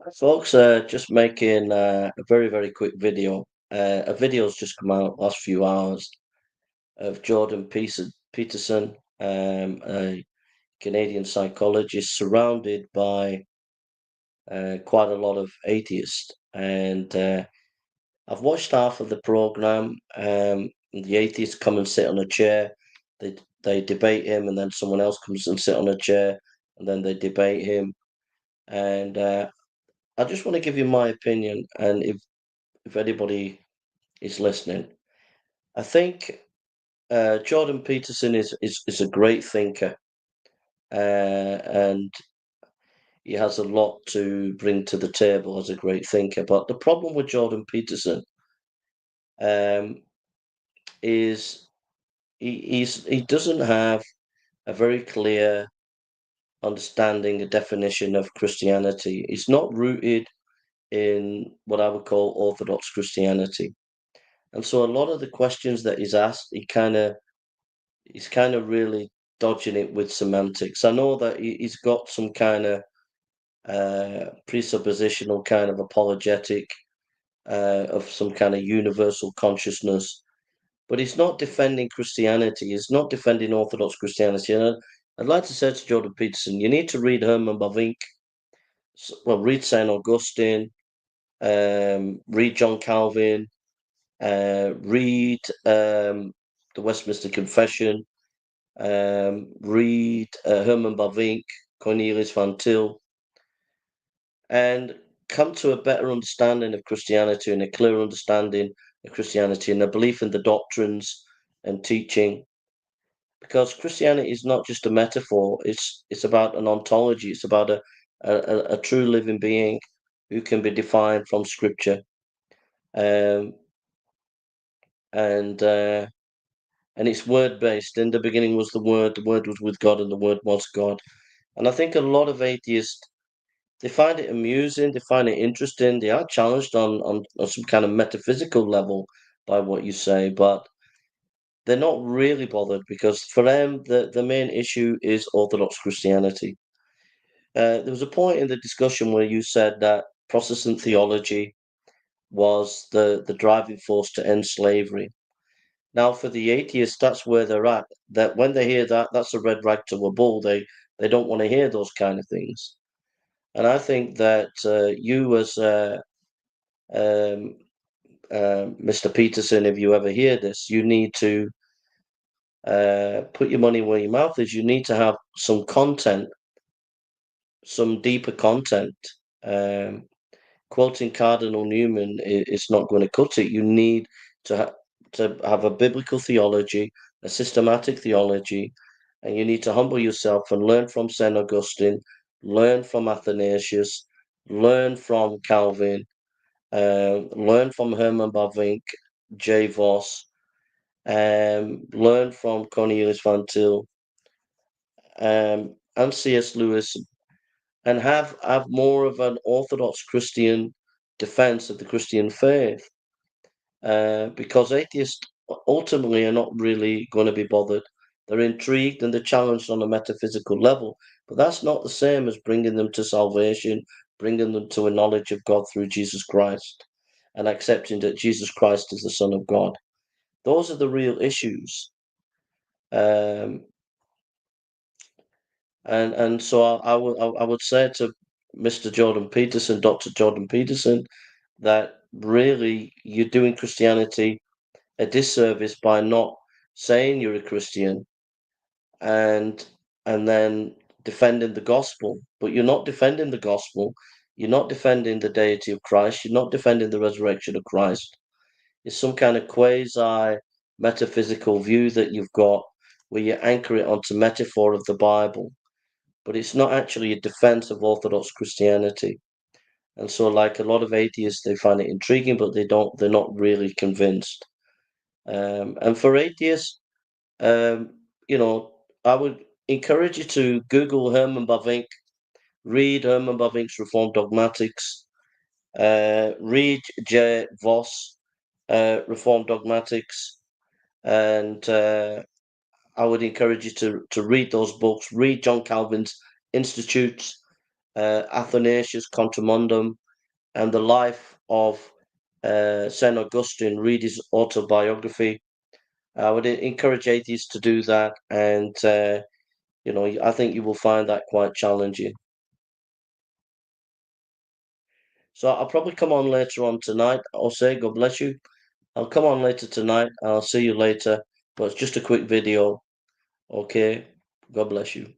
Hi folks, just making a very quick video. A video's just come out last few hours of Peterson, a Canadian psychologist, surrounded by quite a lot of atheists. And I've watched half of the program. The atheists come and sit on a chair. They debate him, and then someone else comes and sit on a chair, and then they debate him. And I just want to give you my opinion, and if anybody is listening. I think Jordan Peterson is a great thinker, and he has a lot to bring to the table as a great thinker. But the problem with Jordan Peterson um, is he doesn't have a very clear understanding, a definition of Christianity. It's not rooted in what I would call Orthodox Christianity. And so a lot of the questions that he's asked, he's kind of really dodging it with semantics. I know that he's got some kind of presuppositional kind of apologetic of some kind of universal consciousness, but he's not defending Christianity. He's not defending Orthodox Christianity. And I'd like to say to Jordan Peterson, you need to read Herman Bavinck. Well, read Saint Augustine, read John Calvin, read the Westminster Confession. Read Herman Bavinck, Cornelius Van Til, and come to a better understanding of Christianity and a clear understanding of Christianity and a belief in the doctrines and teaching. Because Christianity is not just a metaphor; it's about an ontology. It's about a true living being who can be defined from Scripture. Um, and and it's word based. In the beginning was the Word was with God, and the Word was God. And I think a lot of atheists, they find it amusing, they find it interesting, they are challenged on some kind of metaphysical level by what you say, but they're not really bothered because for them, the main issue is Orthodox Christianity. There was a point in the discussion where you said that Protestant theology was the driving force to end slavery. Now, for the atheists, that's where they're at. That when they hear that, that's a red rag to a bull. They don't want to hear those kind of things. And I think that you, as Mr. Peterson, if you ever hear this, you need to put your money where your mouth is. You need to have some content, some deeper content. Um, Quoting Cardinal Newman is not going to cut it. You need to have a biblical theology, a systematic theology, and you need to humble yourself and learn from Saint Augustine, learn from Athanasius, learn from Calvin, learn from Herman Bavinck, J. Voss, learn from Cornelius Van Til, and C.S. Lewis, and have more of an Orthodox Christian defense of the Christian faith, because atheists ultimately are not really going to be bothered. They're intrigued and they're challenged on a metaphysical level, but that's not the same as bringing them to salvation, bringing them to a knowledge of God through Jesus Christ, and accepting that Jesus Christ is the Son of God. Those are the real issues. Um, and so I would say to Mr. Jordan Peterson, Dr. Jordan Peterson, that really you're doing Christianity a disservice by not saying you're a Christian and then defending the gospel. But you're not defending the gospel. You're not defending the deity of Christ. You're not defending the resurrection of Christ. It's some kind of quasi metaphysical view that you've got where you anchor it onto metaphor of the Bible, but it's not actually a defense of Orthodox Christianity. And so, like a lot of atheists, they find it intriguing, but they're not really convinced. And for atheists, um, I would encourage you to Google Herman Bavinck, read Herman Bavinck's Reformed Dogmatics, read J. Voss, Reformed Dogmatics, and I would encourage you to read those books, read John Calvin's Institutes, Athanasius Contamundum, and the life of St. Augustine. Read his autobiography. I would encourage atheists to do that, and I think you will find that quite challenging. So I'll probably come on later on tonight. I'll say God bless you. I'll come on later tonight. I'll see you later. But it's just a quick video. Okay. God bless you.